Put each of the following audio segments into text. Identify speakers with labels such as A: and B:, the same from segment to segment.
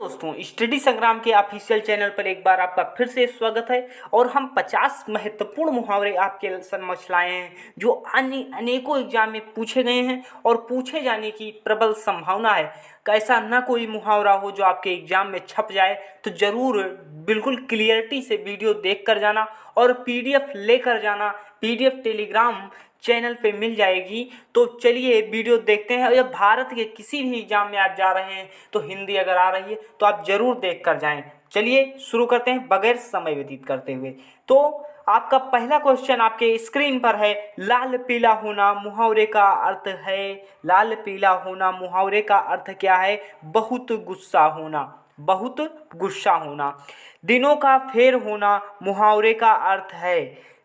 A: दोस्तों, स्टडी संग्राम के ऑफिशियल चैनल पर एक बार आपका फिर से स्वागत है। और हम 50 महत्वपूर्ण मुहावरे आपके समझ लाए हैं जो अनेकों एग्जाम में पूछे गए हैं और पूछे जाने की प्रबल संभावना है। ऐसा ना कोई मुहावरा हो जो आपके एग्जाम में छप जाए, तो ज़रूर बिल्कुल क्लियरिटी से वीडियो देख कर जाना और पीडीएफ लेकर जाना। पीडीएफ टेलीग्राम चैनल पे मिल जाएगी। तो चलिए वीडियो देखते हैं। जब भारत के किसी भी एग्जाम में आप जा रहे हैं तो हिंदी अगर आ रही है तो आप जरूर देख कर जाएं। चलिए शुरू करते हैं बगैर समय व्यतीत करते हुए। तो आपका पहला क्वेश्चन आपके स्क्रीन पर है, लाल पीला होना मुहावरे का अर्थ है। लाल पीला होना मुहावरे का अर्थ क्या है? बहुत गुस्सा होना, बहुत गुस्सा होना। दिनों का फेर होना मुहावरे का अर्थ है।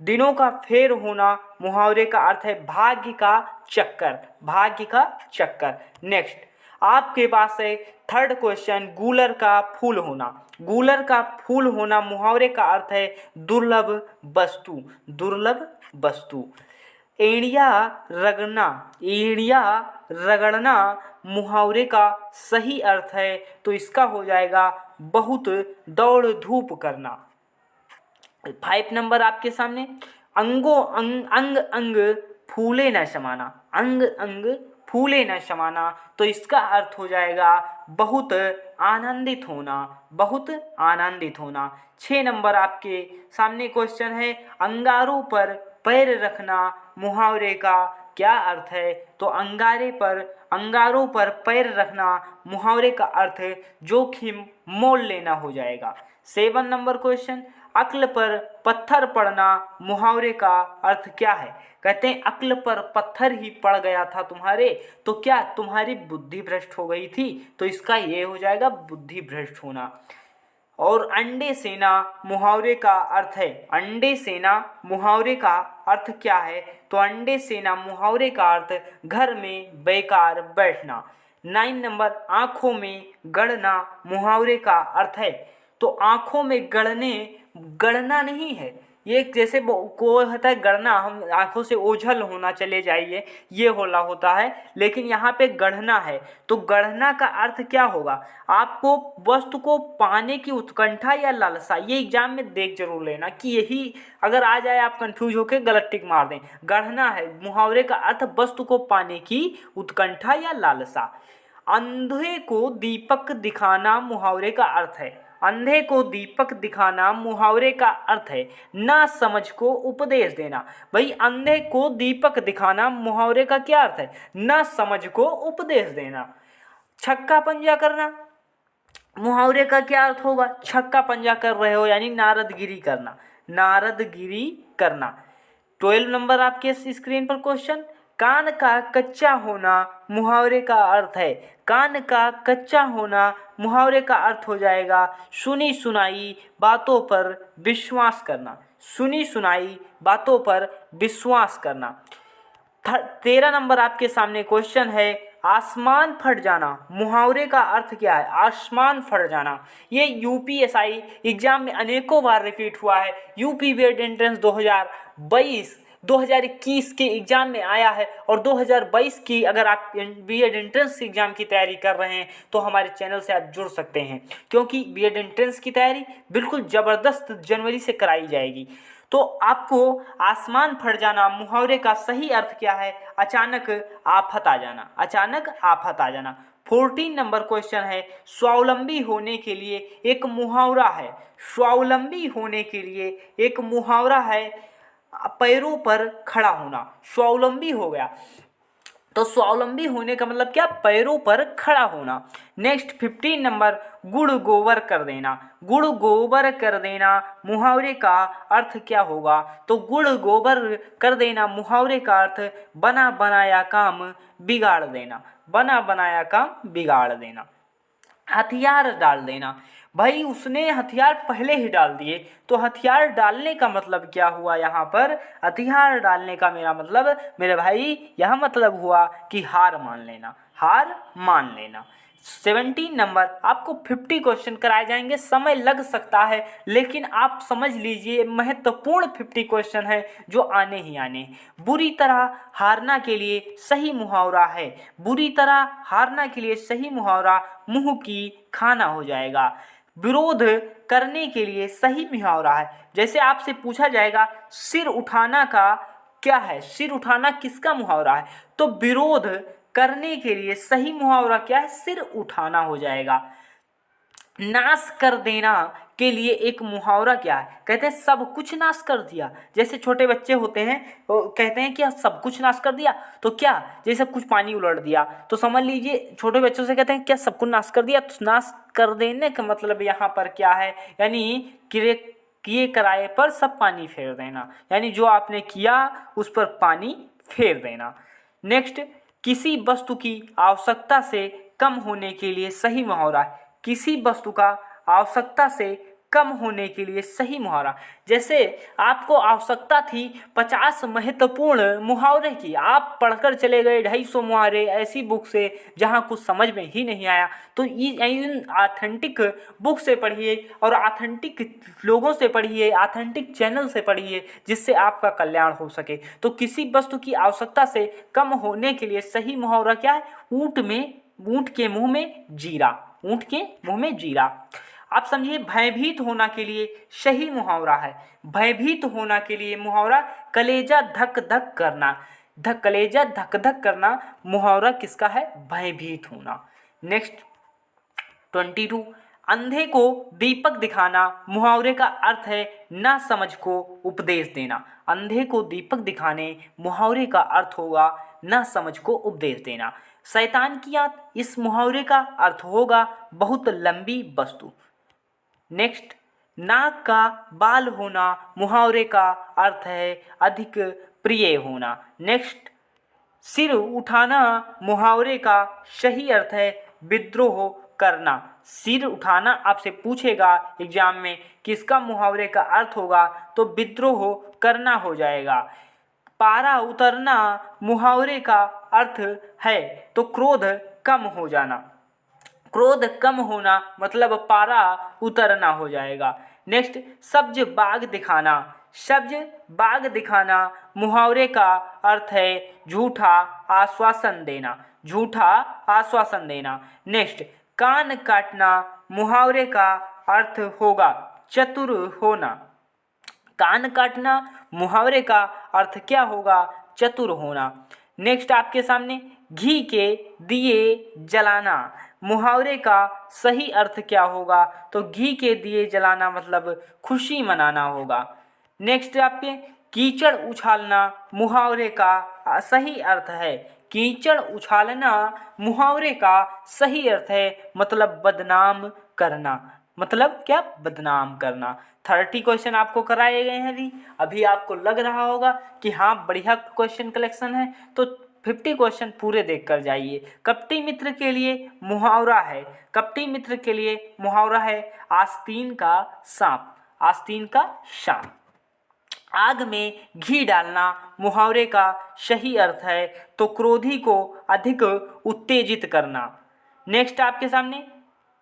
A: दिनों का फेर होना मुहावरे का अर्थ है भाग्य का चक्कर, भाग्य का चक्कर। नेक्स्ट आपके पास है थर्ड क्वेश्चन, गूलर का फूल होना। गूलर का फूल होना मुहावरे का अर्थ है दुर्लभ वस्तु, दुर्लभ वस्तु। एड़िया रगड़ना, एड़िया रगड़ना मुहावरे का सही अर्थ है, तो इसका हो जाएगा बहुत दौड़ धूप करना। 5 नंबर आपके सामने, अंग अंग फूले न समाना, अंग अंग फूले न समाना, तो इसका अर्थ हो जाएगा बहुत आनंदित होना, बहुत आनंदित होना। 6 नंबर आपके सामने क्वेश्चन है, अंगारों पर पैर रखना मुहावरे का क्या अर्थ है? तो अंगारों पर पैर रखना मुहावरे का अर्थ जोखिम मोल लेना हो जाएगा। 7 नंबर क्वेश्चन, अक्ल पर पत्थर पड़ना मुहावरे का अर्थ क्या है? कहते हैं अक्ल पर पत्थर ही पड़ गया था तुम्हारे, तो क्या तुम्हारी बुद्धि भ्रष्ट हो गई थी? तो इसका ये हो जाएगा बुद्धि भ्रष्ट होना। और अंडे सेना मुहावरे का अर्थ है, अंडे सेना मुहावरे का अर्थ क्या है? तो अंडे सेना मुहावरे का अर्थ घर में बेकार बैठना। 9 नंबर, आंखों में गड़ना मुहावरे का अर्थ है, तो आंखों में गड़ने, गड़ना नहीं है ये, जैसे को होता है गड़ना, हम आंखों से ओझल होना, चले जाइए, ये होला होता है, लेकिन यहाँ पे गढ़ना है। तो गढ़ना का अर्थ क्या होगा? आपको वस्तु को पाने की उत्कंठा या लालसा, ये एग्जाम में देख जरूर लेना कि यही अगर आ जाए आप कंफ्यूज होकर गलत टिक मार दें। गढ़ना है मुहावरे का अर्थ वस्तु को पाने की उत्कंठा या लालसा। अंधे को दीपक दिखाना मुहावरे का अर्थ है, अंधे को दीपक दिखाना मुहावरे का अर्थ है ना समझ को उपदेश देना। भाई अंधे को दीपक दिखाना मुहावरे का क्या अर्थ है? ना समझ को उपदेश देना। छक्का पंजा करना मुहावरे का क्या अर्थ होगा? छक्का पंजा कर रहे हो यानी नारदगिरी करना, नारदगिरी करना। 12 नंबर आपके स्क्रीन पर क्वेश्चन, कान का कच्चा होना मुहावरे का अर्थ है। कान का कच्चा होना मुहावरे का अर्थ हो जाएगा सुनी सुनाई बातों पर विश्वास करना, सुनी सुनाई बातों पर विश्वास करना। 13 नंबर आपके सामने क्वेश्चन है, आसमान फट जाना मुहावरे का अर्थ क्या है? आसमान फट जाना ये यूपीएसआई एग्जाम में अनेकों बार रिपीट हुआ है। यूपी बीएड एंट्रेंस 2021 के एग्ज़ाम में आया है। और 2022 की अगर आप बीएड एंट्रेंस एग्ज़ाम की तैयारी कर रहे हैं तो हमारे चैनल से आप जुड़ सकते हैं, क्योंकि बीएड एंट्रेंस की तैयारी बिल्कुल ज़बरदस्त जनवरी से कराई जाएगी। तो आपको आसमान फट जाना मुहावरे का सही अर्थ क्या है? अचानक आफत आ जाना, अचानक आफत आ जाना। 14 नंबर क्वेश्चन है, स्वावलंबी होने के लिए एक मुहावरा है। स्वावलंबी होने के लिए एक मुहावरा है पैरों पर खड़ा होना। स्वावलंबी हो गया तो स्वावलंबी होने का मतलब क्या? पैरों पर खड़ा होना। नेक्स्ट 15 नंबर, गुड़ गोबर कर देना। गुड़ गोबर कर देना मुहावरे का अर्थ क्या होगा? तो गुड़ गोबर कर देना मुहावरे का अर्थ बना बनाया काम बिगाड़ देना, बना बनाया काम बिगाड़ देना। हथियार डाल देना, भाई उसने हथियार पहले ही डाल दिए, तो हथियार डालने का मतलब क्या हुआ यहाँ पर? हथियार डालने का मेरा मतलब मेरे भाई यह मतलब हुआ कि हार मान लेना, हार मान लेना। 17 नंबर आपको 50 क्वेश्चन कराए जाएंगे। समय लग सकता है लेकिन आप समझ लीजिए महत्वपूर्ण 50 क्वेश्चन है जो आने ही आने। बुरी तरह हारना के लिए सही मुहावरा है। बुरी तरह हारना के लिए सही मुहावरा मुंह की खाना हो जाएगा। विरोध करने के लिए सही मुहावरा है। जैसे आपसे पूछा जाएगा सिर उठाना का क्या है, सिर उठाना किसका मुहावरा है, तो विरोध करने के लिए सही मुहावरा क्या है, सिर उठाना हो जाएगा। नाश कर देना के लिए एक मुहावरा क्या है, कहते हैं सब कुछ नाश कर दिया। जैसे छोटे बच्चे होते हैं वो कहते हैं कि सब कुछ नाश कर दिया, तो क्या जैसे कुछ पानी उलट दिया, तो समझ लीजिए छोटे बच्चों से कहते हैं क्या सब कुछ नाश कर दिया। तो नाश कर देने का मतलब यहाँ पर क्या है, यानी किए कराए पर सब पानी फेर देना, यानी जो आपने किया उस पर पानी फेर देना। नेक्स्ट, किसी वस्तु की आवश्यकता से कम होने के लिए सही मुहावरा है। किसी वस्तु का आवश्यकता से कम होने के लिए सही मुहावरा, जैसे आपको आवश्यकता थी 50 महत्वपूर्ण मुहावरे की, आप पढ़कर चले गए 250 मुहावरे ऐसी बुक से जहां कुछ समझ में ही नहीं आया। तो इन ऑथेंटिक बुक से पढ़िए और ऑथेंटिक लोगों से पढ़िए, ऑथेंटिक चैनल से पढ़िए जिससे आपका कल्याण हो सके। तो किसी वस्तु की आवश्यकता से कम होने के लिए सही मुहावरा क्या है, ऊंट के मुंह में जीरा। ऊंट के मुंह में जीरा। आप समझिए भयभीत होना के लिए सही मुहावरा है। भयभीत होना के लिए मुहावरा कलेजा धक धक करना। कलेजा धक धक करना मुहावरा किसका है, भयभीत होना। नेक्स्ट 22, अंधे को दीपक दिखाना मुहावरे का अर्थ है ना समझ को उपदेश देना। अंधे को दीपक दिखाने मुहावरे का अर्थ होगा ना समझ को उपदेश देना। शैतान की आंत, इस मुहावरे का अर्थ होगा बहुत लंबी वस्तु। नेक्स्ट, नाक का बाल होना मुहावरे का अर्थ है अधिक प्रिय होना। नेक्स्ट, सिर उठाना मुहावरे का सही अर्थ है विद्रोह करना। सिर उठाना आपसे पूछेगा एग्जाम में किसका मुहावरे का अर्थ होगा, तो विद्रोह करना हो जाएगा। पारा उतरना मुहावरे का अर्थ है तो क्रोध कम हो जाना। क्रोध कम होना मतलब पारा उतरना हो जाएगा। नेक्स्ट, सब्ज बाग दिखाना। सब्ज बाग दिखाना मुहावरे का अर्थ है झूठा आश्वासन देना। झूठा आश्वासन देना। नेक्स्ट, कान काटना मुहावरे का अर्थ होगा चतुर होना। कान काटना मुहावरे का अर्थ क्या होगा, चतुर होना। नेक्स्ट आपके सामने घी के दिए जलाना मुहावरे का सही अर्थ क्या होगा, तो घी के दिए जलाना मतलब खुशी मनाना होगा। नेक्स्ट आपके कीचड़ उछालना मुहावरे का सही अर्थ है। कीचड़ उछालना मुहावरे का सही अर्थ है मतलब बदनाम करना। मतलब क्या, बदनाम करना। 30 क्वेश्चन आपको कराए गए हैं। अभी आपको लग रहा होगा कि हाँ बढ़िया क्वेश्चन कलेक्शन है, तो 50 क्वेश्चन पूरे देख कर जाइए। कपटी मित्र के लिए मुहावरा है। कपटी मित्र के लिए मुहावरा है आस्तीन का सांप। आस्तीन का सांप। आग में घी डालना मुहावरे का सही अर्थ है तो क्रोधी को अधिक उत्तेजित करना। नेक्स्ट आपके सामने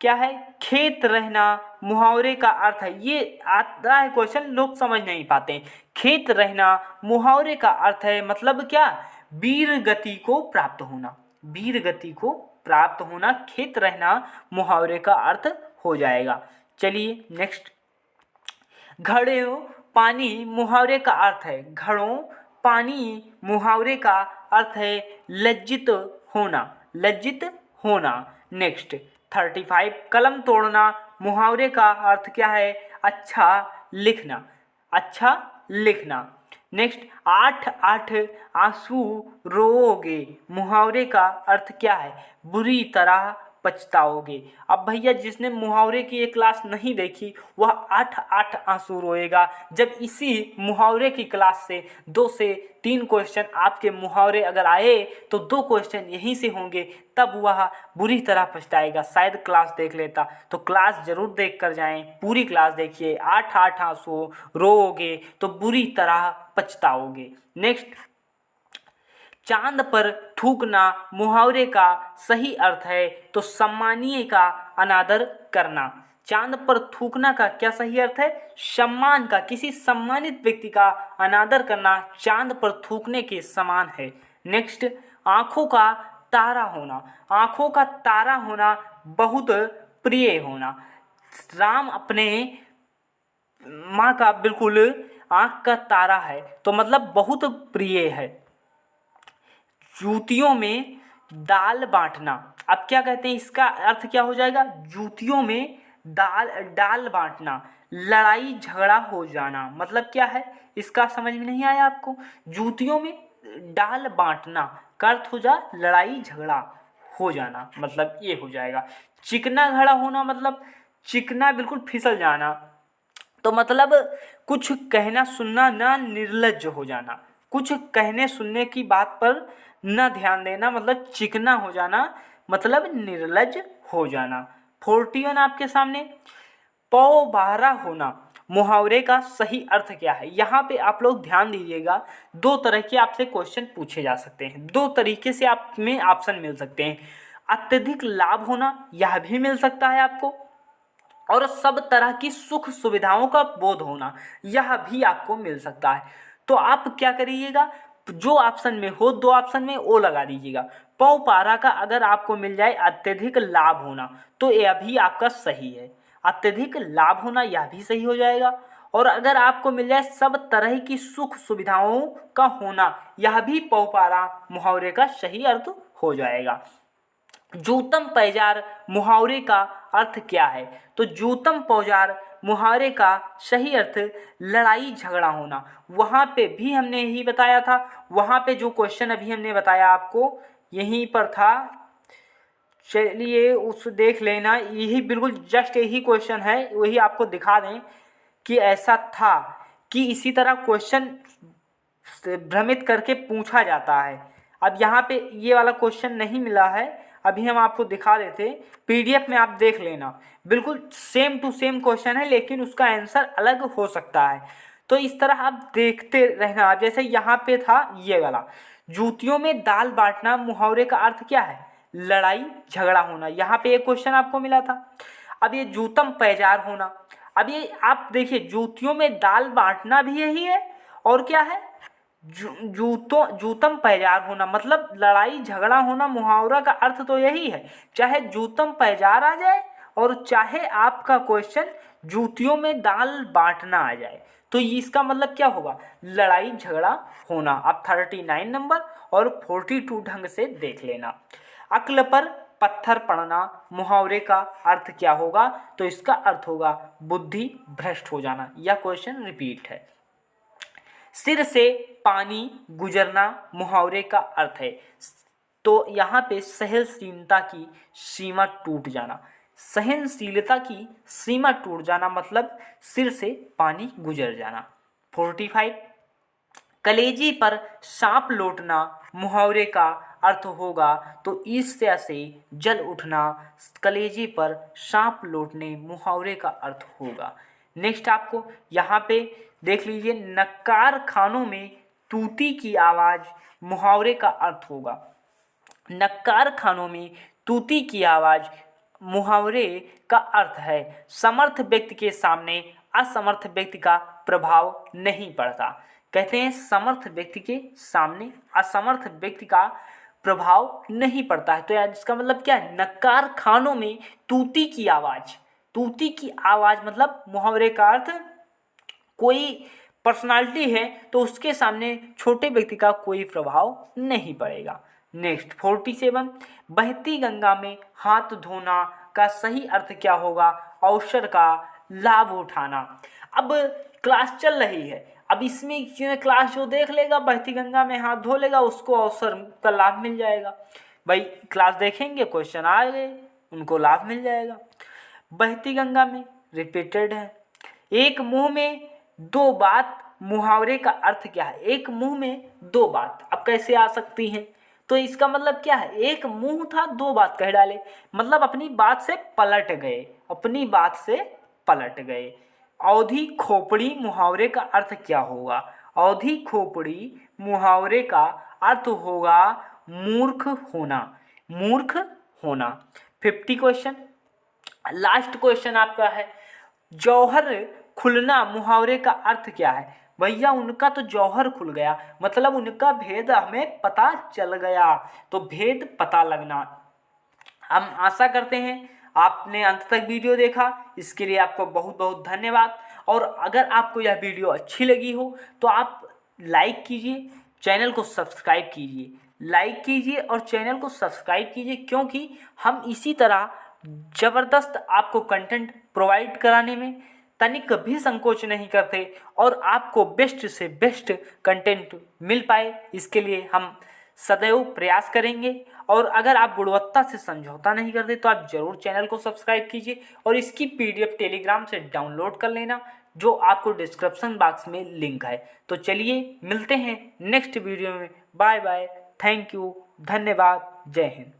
A: क्या है, खेत रहना मुहावरे का अर्थ है, ये आता है क्वेश्चन लोग समझ नहीं पाते। खेत रहना मुहावरे का अर्थ है मतलब क्या, वीर गति को प्राप्त होना। वीर गति को प्राप्त होना खेत रहना मुहावरे का अर्थ हो जाएगा। चलिए नेक्स्ट, घड़ों पानी मुहावरे का अर्थ है, घड़ों पानी मुहावरे का अर्थ है लज्जित होना। लज्जित होना। नेक्स्ट 35, कलम तोड़ना मुहावरे का अर्थ क्या है, अच्छा लिखना। अच्छा लिखना। नेक्स्ट 8 आंसू रोओगे मुहावरे का अर्थ क्या है, बुरी तरह पछताओगे। अब भैया जिसने मुहावरे की ये क्लास नहीं देखी वह 8 आंसू रोएगा, जब इसी मुहावरे की क्लास से 2 से 3 क्वेश्चन आपके मुहावरे अगर आए तो 2 क्वेश्चन यहीं से होंगे, तब वह बुरी तरह पछताएगा। शायद क्लास देख लेता, तो क्लास जरूर देख कर जाएं, पूरी क्लास देखिए। 8 आंसू रोओगे तो बुरी तरह पछताओगे। नेक्स्ट चांद पर थूकना मुहावरे का सही अर्थ है तो सम्मानीय का अनादर करना। चांद पर थूकना का क्या सही अर्थ है? सम्मान का, किसी सम्मानित व्यक्ति का अनादर करना चांद पर थूकने के समान है। नेक्स्ट, आंखों का तारा होना। आंखों का तारा होना बहुत प्रिय होना। राम अपने माँ का बिल्कुल आंख का तारा है तो मतलब बहुत प्रिय है। जूतियों में दाल बांटना, अब क्या कहते हैं, इसका अर्थ क्या हो जाएगा? जूतियों में डाल बांटना, लड़ाई झगड़ा हो जाना, मतलब क्या है इसका समझ में नहीं आया आपको? जूतियों में डाल बांटना का अर्थ हो जा लड़ाई झगड़ा हो जाना, मतलब ये हो जाएगा। चिकना घड़ा होना मतलब चिकना बिल्कुल फिसल जाना, तो मतलब कुछ कहना सुनना ना निर्लज्ज हो जाना, कुछ कहने सुनने की बात पर न ध्यान देना, मतलब चिकना हो जाना, मतलब निर्लज्ज हो जाना। 41 आपके सामने, पौबारा होना मुहावरे का सही अर्थ क्या है? यहाँ पे आप लोग ध्यान दीजिएगा, दो तरह के आपसे क्वेश्चन पूछे जा सकते हैं, दो तरीके से आप में ऑप्शन मिल सकते हैं। अत्यधिक लाभ होना, यह भी मिल सकता है आपको, और सब तरह की सुख सुविधाओं का बोध होना, यह भी आपको मिल सकता है। तो आप क्या करिएगा, जो ऑप्शन में हो, दो ऑप्शन में ओ लगा दीजिएगा। पौपारा का अगर आपको मिल जाए अत्यधिक लाभ होना तो यह भी आपका सही है, अत्यधिक लाभ होना यह भी सही हो जाएगा। और अगर आपको मिल जाए सब तरह की सुख सुविधाओं का होना, यह भी पौपारा मुहावरे का सही अर्थ हो जाएगा। जूतम पैजार मुहावरे का अर्थ क्या है? तो जूतम पैजार मुहावरे का सही अर्थ लड़ाई झगड़ा होना। वहाँ पे भी हमने यही बताया था, वहाँ पे जो क्वेश्चन अभी हमने बताया आपको यहीं पर था, चलिए उस देख लेना, यही बिल्कुल जस्ट यही क्वेश्चन है, वही आपको दिखा दें कि ऐसा था कि इसी तरह क्वेश्चन भ्रमित करके पूछा जाता है। अब यहाँ पे ये वाला क्वेश्चन नहीं मिला है, अभी हम आपको दिखा देते, पीडीएफ में आप देख लेना, बिल्कुल सेम टू सेम क्वेश्चन है लेकिन उसका आंसर अलग हो सकता है। तो इस तरह आप देखते रहना। जैसे यहाँ पे था ये वाला, जूतियों में दाल बांटना मुहावरे का अर्थ क्या है? लड़ाई झगड़ा होना, यहाँ पे एक क्वेश्चन आपको मिला था। अब ये जूतम पैजार होना, अब ये आप देखिए जूतियों में दाल बांटना भी यही है, और क्या है जूतम पैजार होना, मतलब लड़ाई झगड़ा होना, मुहावरा का अर्थ तो यही है। चाहे जूतम पैजार आ जाए और चाहे आपका क्वेश्चन जूतियों में दाल बांटना आ जाए, तो इसका मतलब क्या होगा? लड़ाई झगड़ा होना। आप 39 नंबर और 42 ढंग से देख लेना। अक्ल पर पत्थर पड़ना मुहावरे का अर्थ क्या होगा? तो इसका अर्थ होगा बुद्धि भ्रष्ट हो जाना। यह क्वेश्चन रिपीट है। सिर से पानी गुजरना मुहावरे का अर्थ है, तो यहाँ पे सहनशीलता की सीमा टूट जाना, सहनशीलता की सीमा टूट जाना मतलब सिर से पानी गुजर जाना। 45 कलेजी पर सांप लौटना मुहावरे का अर्थ होगा, तो ईर्ष्या से जल उठना, कलेजी पर सांप लौटने मुहावरे का अर्थ होगा। नेक्स्ट आपको यहाँ पे देख लीजिए, नक्कार खानों में तूती की आवाज़ मुहावरे का अर्थ होगा। नक्कार खानों में तूती की आवाज़ मुहावरे का अर्थ है समर्थ व्यक्ति के सामने असमर्थ व्यक्ति का प्रभाव नहीं पड़ता। कहते हैं समर्थ व्यक्ति के सामने असमर्थ व्यक्ति का प्रभाव नहीं पड़ता है। तो यार इसका मतलब क्या है? नक्कार खानों में तूती की आवाज़, तूती की आवाज़ मतलब मुहावरे का अर्थ कोई पर्सनालिटी है तो उसके सामने छोटे व्यक्ति का कोई प्रभाव नहीं पड़ेगा। नेक्स्ट 47 बहती गंगा में हाथ धोना का सही अर्थ क्या होगा? अवसर का लाभ उठाना। अब क्लास चल रही है, अब इसमें क्लास जो देख लेगा बहती गंगा में हाथ धो लेगा उसको अवसर का लाभ मिल जाएगा। भाई क्लास देखेंगे क्वेश्चन आ गए उनको लाभ मिल जाएगा। बहती गंगा में रिपीटेड है। एक मुंह में दो बात मुहावरे का अर्थ क्या है? एक मुंह में दो बात अब कैसे आ सकती हैं? तो इसका मतलब क्या है? एक मुंह था दो बात कह डाले, मतलब अपनी बात से पलट गए, अपनी बात से पलट गए। अवधि खोपड़ी मुहावरे का अर्थ क्या होगा? अवधि खोपड़ी मुहावरे का अर्थ होगा मूर्ख होना, मूर्ख होना। 50 क्वेश्चन, लास्ट क्वेश्चन आपका है, जौहर खुलना मुहावरे का अर्थ क्या है? भैया उनका तो जौहर खुल गया, मतलब उनका भेद हमें पता चल गया, तो भेद पता लगना। हम आशा करते हैं आपने अंत तक वीडियो देखा, इसके लिए आपको बहुत बहुत धन्यवाद। और अगर आपको यह वीडियो अच्छी लगी हो तो आप लाइक कीजिए, चैनल को सब्सक्राइब कीजिए, लाइक कीजिए और चैनल को सब्सक्राइब कीजिए, क्योंकि हम इसी तरह ज़बरदस्त आपको कंटेंट प्रोवाइड कराने में तनिक भी संकोच नहीं करते और आपको बेस्ट से बेस्ट कंटेंट मिल पाए, इसके लिए हम सदैव प्रयास करेंगे। और अगर आप गुणवत्ता से समझौता नहीं करते तो आप ज़रूर चैनल को सब्सक्राइब कीजिए और इसकी PDF टेलीग्राम से डाउनलोड कर लेना, जो आपको डिस्क्रिप्शन बॉक्स में लिंक है। तो चलिए मिलते हैं नेक्स्ट वीडियो में। बाय बाय, थैंक यू, धन्यवाद, जय हिंद।